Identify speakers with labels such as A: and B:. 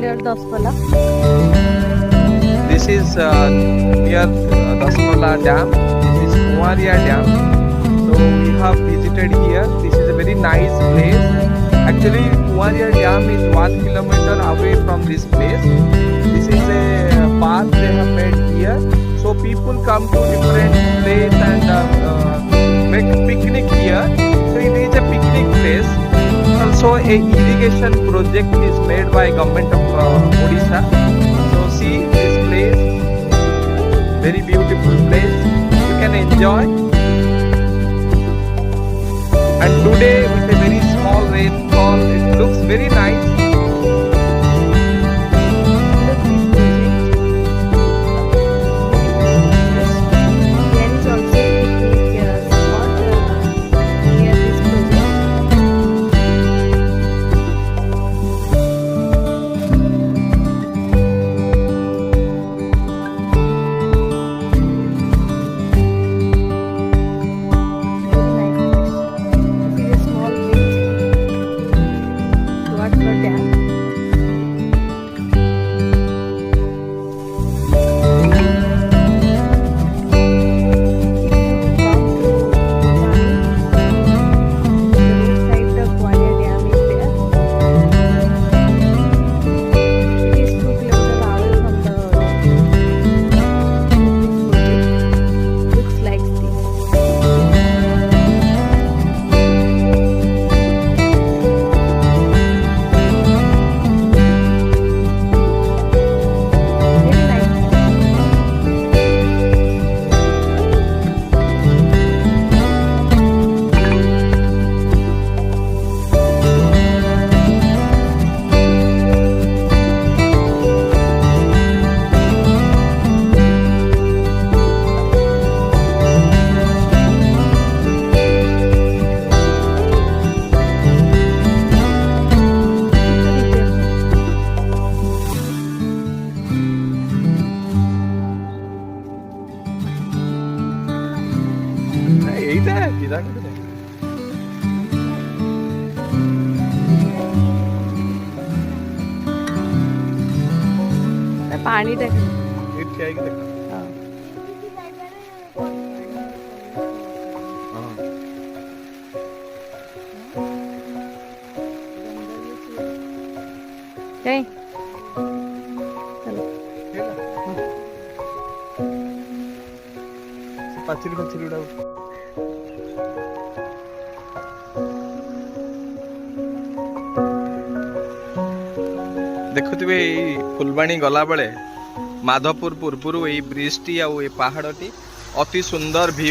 A: near Daspala.
B: This is near Dasapalla Dam. This is Kuanria Dam. So we have visited here. This is a very nice place. Actually, Kuanria Dam is 1 kilometer away from this place. This is a park they have made here. So people come to different place and make picnic here. So it is a picnic place. Also, a irrigation project is made by government of Odisha. So see this place, very beautiful place. You can enjoy. And today with a very small rainfall, it looks very nice.
A: पानी देख
B: पाचिल पाचिल उड़ा देखुवे फुलबाणी गला बेले माधवपुर पूर्व bridge T आ पहाड़ T अति सुंदर view.